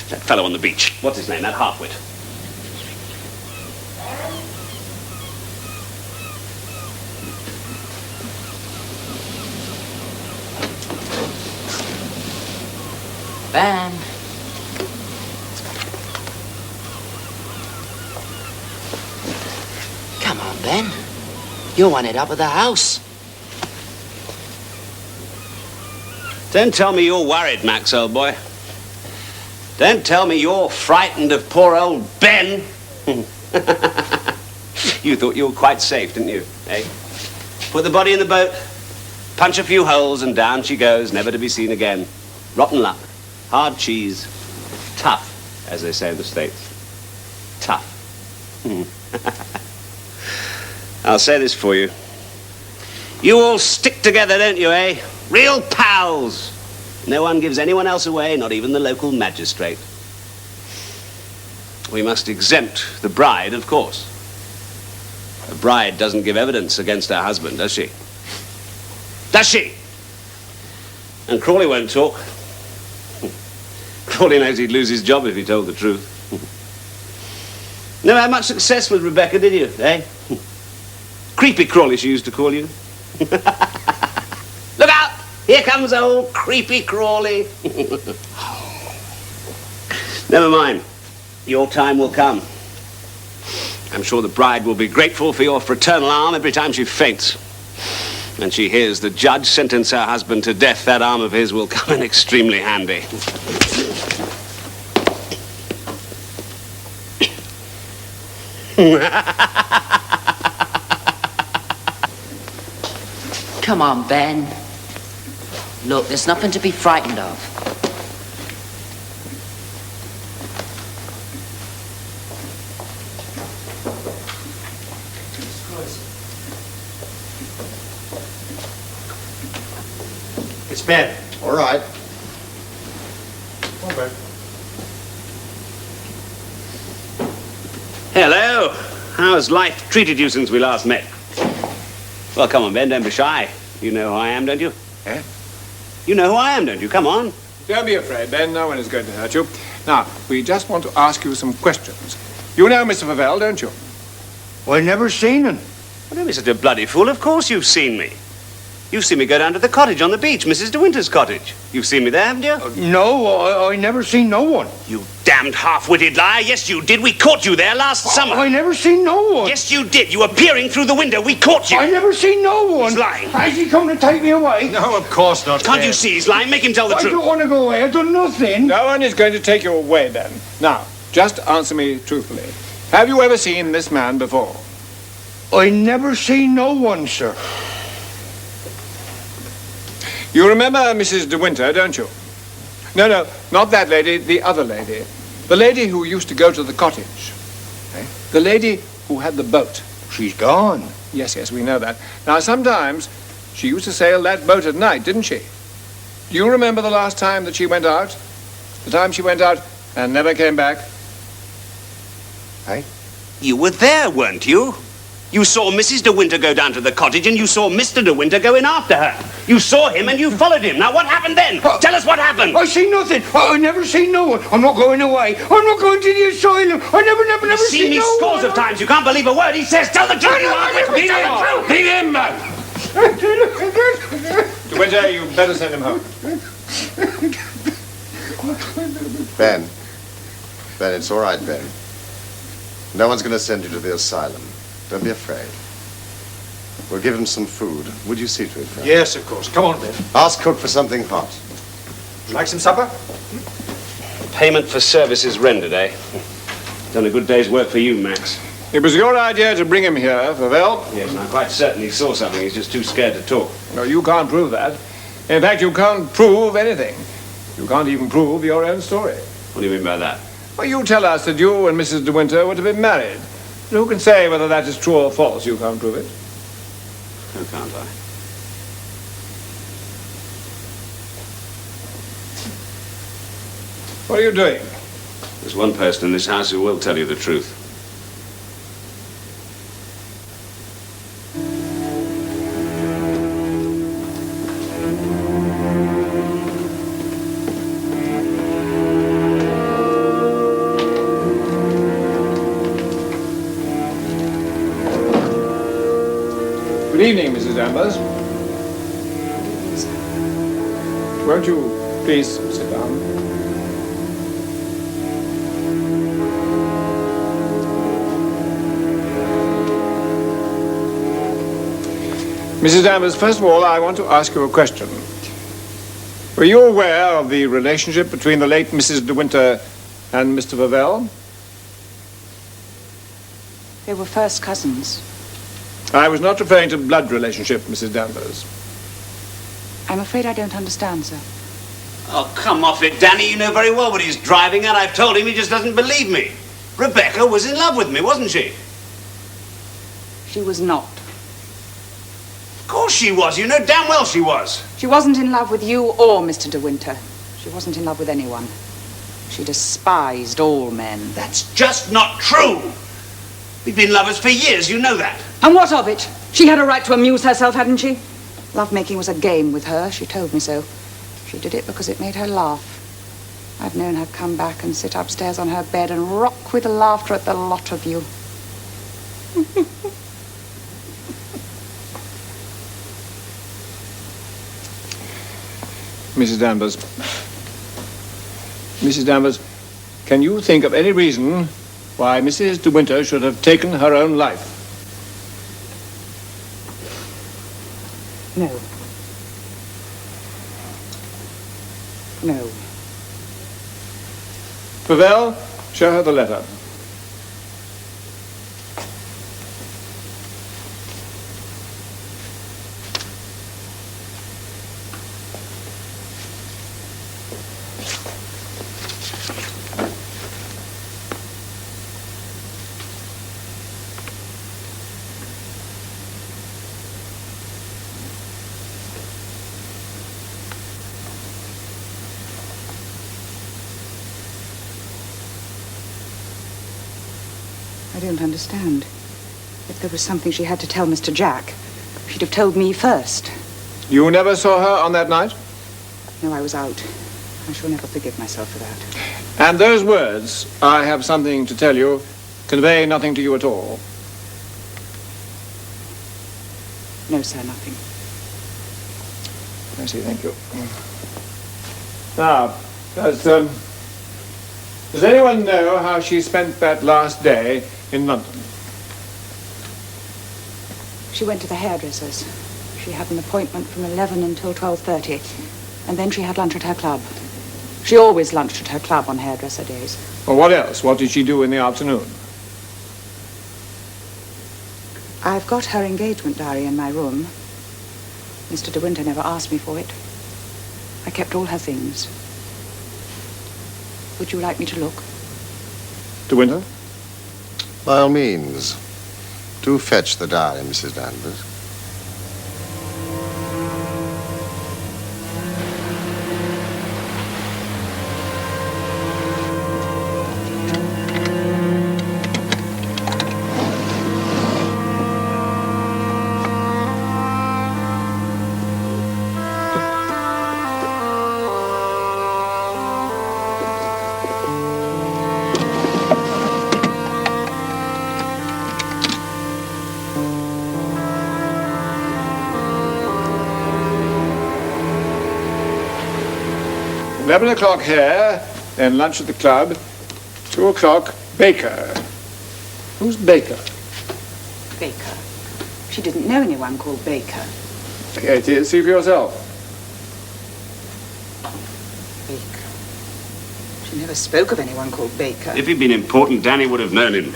That fellow on the beach. What's his name? That half-wit. Ben. Come on, Ben. You're wanted up at the house. Don't tell me you're worried, Max, old boy. Don't tell me you're frightened of poor old Ben. You thought you were quite safe, didn't you, eh? Put the body in the boat, punch a few holes, and down she goes, never to be seen again. Rotten luck. Hard cheese. Tough, as they say in the States. Tough. I'll say this for you. You all stick together, don't you, eh? Real pals. No one gives anyone else away, not even the local magistrate. We must exempt the bride, of course. A bride doesn't give evidence against her husband, does she? Does she? And Crawley won't talk. Crawley knows he'd lose his job if he told the truth. Never had much success with Rebecca, did you, eh? Creepy Crawley, she used to call you. Look out! Here comes old creepy Crawley. Never mind. Your time will come. I'm sure the bride will be grateful for your fraternal arm every time she faints. When she hears the judge sentence her husband to death, that arm of his will come in extremely handy. Come on, Ben. Look, there's nothing to be frightened of. It's Ben. All right. Come on, Ben. Hello. How's life treated you since we last met? Well, come on, Ben, don't be shy. You know who I am, don't you? Eh? You know who I am, don't you? Come on. Don't be afraid, Ben. No one is going to hurt you. Now, we just want to ask you some questions. You know Mr. Favell, don't you? I never seen him. Well, don't be such a bloody fool. Of course you've seen me. You've seen me go down to the cottage on the beach, Mrs. De Winter's cottage. You've seen me there, haven't you? No, I never seen no one. You damned half-witted liar. Yes, you did. We caught you there last summer. I never seen no one. Yes, you did. You were peering through the window. We caught you. I never seen no one. He's lying. Has he come to take me away? No, of course not. Can't you see he's lying? Make him tell the I truth. don't want to go away. I've done nothing. No one is going to take you away, Ben. Now, just answer me truthfully. Have you ever seen this man before? I never seen no one, sir. You remember Mrs. De Winter, don't you? No, not that lady, the other lady. The lady who used to go to the cottage. Eh? The lady who had the boat. She's gone. Yes, we know that. Now, sometimes she used to sail that boat at night, didn't she? Do you remember the last time that she went out? The time she went out and never came back? Eh? You were there, weren't you? You saw Mrs. De Winter go down to the cottage and you saw Mr. De Winter go in after her. You saw him and you followed him. Now, what happened then? Tell us what happened. I seen nothing. I never seen no one. I'm not going away. I'm not going to the asylum. I never You've seen me scores of times. You can't believe a word he says. Tell the truth. Beat him! De Winter, you better send him home. Ben, it's all right, Ben. No one's going to send you to the asylum. Don't be afraid. We'll give him some food. Would you see to it, friend? Yes, of course. Come on, Ben. Ask cook for something hot. Would you like some supper? Payment for services rendered, eh? Done a good day's work for you, Max. It was your idea to bring him here, Favell. Yes, and I'm quite certain he saw something. He's just too scared to talk. No, you can't prove that. In fact, you can't prove anything. You can't even prove your own story. What do you mean by that? Well, you tell us that you and Mrs. De Winter were to be married. But who can say whether that is true or false? You can't prove it. Oh, can't I? What are you doing? There's one person in this house who will tell you the truth. Good evening, Mrs. Danvers. Won't you please sit down? Mrs. Danvers, first of all, I want to ask you a question. Were you aware of the relationship between the late Mrs. De Winter and Mr. Favell? They were first cousins. I was not referring to blood relationship, Mrs. Danvers. I'm afraid I don't understand, sir. Oh, come off it, Danny. You know very well what he's driving at. I've told him, he just doesn't believe me. Rebecca was in love with me, wasn't she? She was not. Of course she was. You know damn well she was. She wasn't in love with you or Mr. De Winter. She wasn't in love with anyone. She despised all men. That's just not true. We've been lovers for years, you know that. And what of it? She had a right to amuse herself, hadn't she? Lovemaking was a game with her. She told me so. She did it because it made her laugh. I've known her come back and sit upstairs on her bed and rock with laughter at the lot of you. Mrs. Danvers. Mrs. Danvers, can you think of any reason why Mrs. De Winter should have taken her own life? No. No. Favell, show her the letter. I don't understand. If there was something she had to tell Mr. Jack, she'd have told me first. You never saw her on that night? No, I was out. I shall never forgive myself for that. And those words, I have something to tell you, convey nothing to you at all? No, sir, nothing. I see, thank you. Now, does anyone know how she spent that last day in London? She went to the hairdresser's. She had an appointment from 11 until 12:30, and then she had lunch at her club. She always lunched at her club on hairdresser days. Well, what else? What did she do in the afternoon? I've got her engagement diary in my room. Mr. De Winter never asked me for it. I kept all her things. Would you like me to look? De Winter? By all means. Do fetch the diary, Mrs. Danvers. $11 o'clock hair, then lunch at the club. 2 o'clock, Baker. Who's Baker? Baker. She didn't know anyone called Baker. Here it is. See for yourself. Baker. She never spoke of anyone called Baker. If he'd been important, Danny would have known him.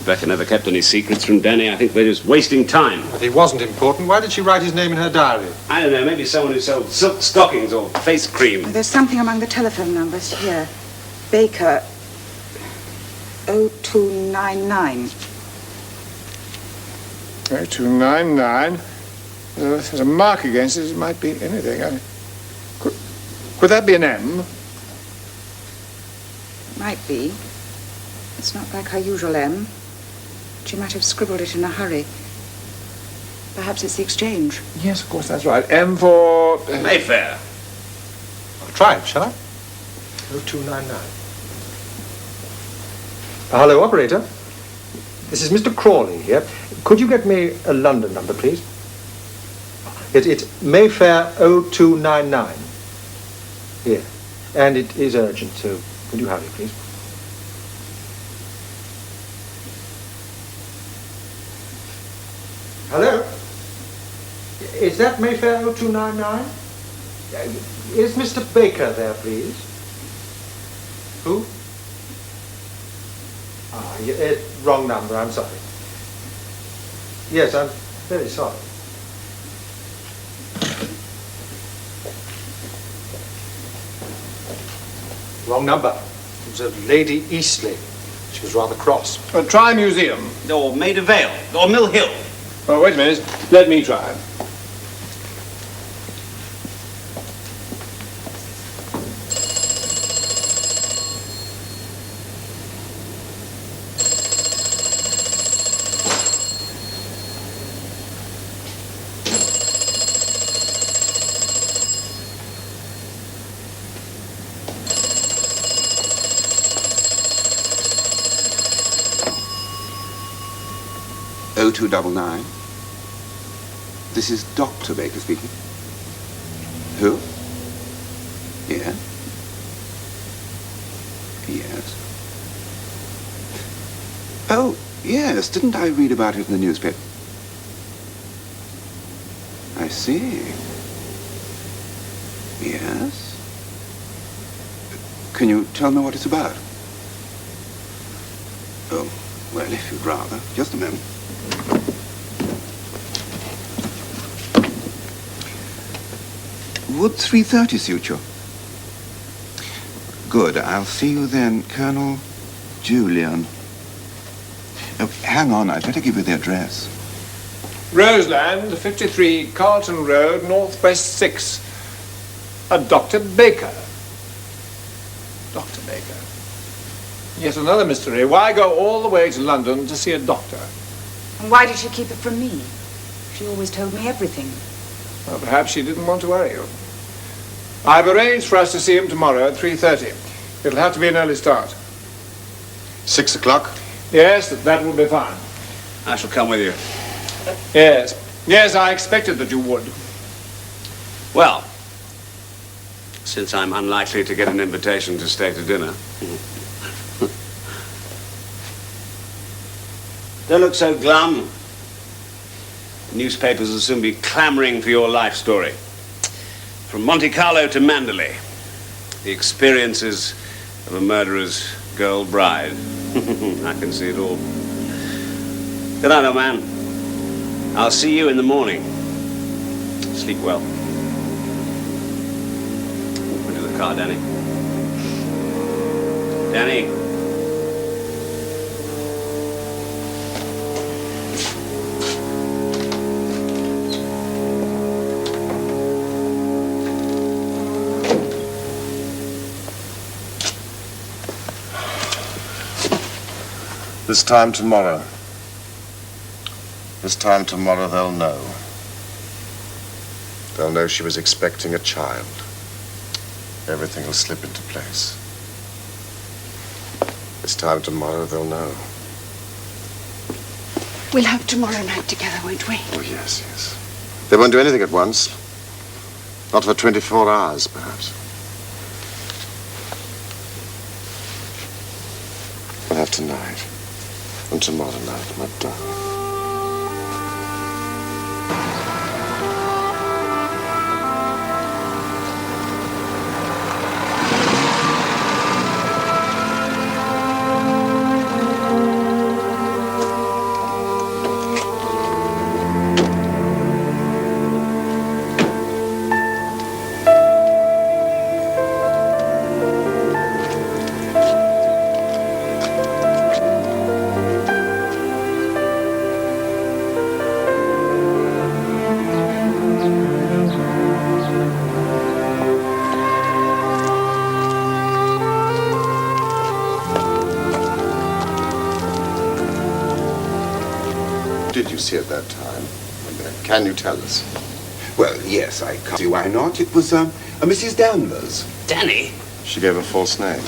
Rebecca never kept any secrets from Danny. I think we're just wasting time. But he wasn't important. Why did she write his name in her diary? I don't know, maybe someone who sold silk stockings or face cream. There's something among the telephone numbers here. Baker 0299. 0299. There's a mark against it. It might be anything. Could that be an M? Might be. It's not like her usual M. She might have scribbled it in a hurry. Perhaps it's the exchange. Yes, of course, that's right. M for... Mayfair. I'll try it, shall I? 0299. Hello, operator. This is Mr. Crawley here. Could you get me a London number, please? It's Mayfair 0299. Here. And it is urgent, so will you hurry, please? Hello? Is that Mayfair 0299? Is Mr. Baker there, please? Who? Wrong number, I'm sorry. Yes, I'm very sorry. Wrong number. It was a Lady Eastleigh. She was rather cross. Try Museum. Or Maida Vale. Or Mill Hill. Oh, wait a minute. Let me try. O299. This is Dr. Baker speaking. Who? Yeah. Yes. Oh, yes. Didn't I read about it in the newspaper? I see. Yes. Can you tell me what it's about? Oh, well, if you'd rather. Just a moment. Would 3:30 suit you? Good. I'll see you then, Colonel Julian. Oh, hang on. I'd better give you the address. Roseland, 53 Carlton Road, Northwest 6. A Dr. Baker. Dr. Baker. Yet another mystery. Why go all the way to London to see a doctor? And why did she keep it from me? She always told me everything. Well, perhaps she didn't want to worry you. I've arranged for us to see him tomorrow at 3:30. It'll have to be an early start. 6 o'clock? Yes, that will be fine. I shall come with you. Yes. Yes, I expected that you would. Well, since I'm unlikely to get an invitation to stay to dinner. Don't look so glum. Newspapers will soon be clamoring for your life story. From Monte Carlo to Monderley. The experiences of a murderer's girl bride. I can see it all. Good night, old man. I'll see you in the morning. Sleep well. Into the car, Danny. Danny. This time tomorrow. This time tomorrow they'll know. They'll know she was expecting a child. Everything will slip into place. This time tomorrow they'll know. We'll have tomorrow night together, won't we? Oh, yes, yes. They won't do anything at once. Not for 24 hours, perhaps. We'll have tonight. And tomorrow night, my darling. At that time. Can you tell us? Well, yes, I can't see why not. It was, Mrs. Danvers. Danny? She gave a false name.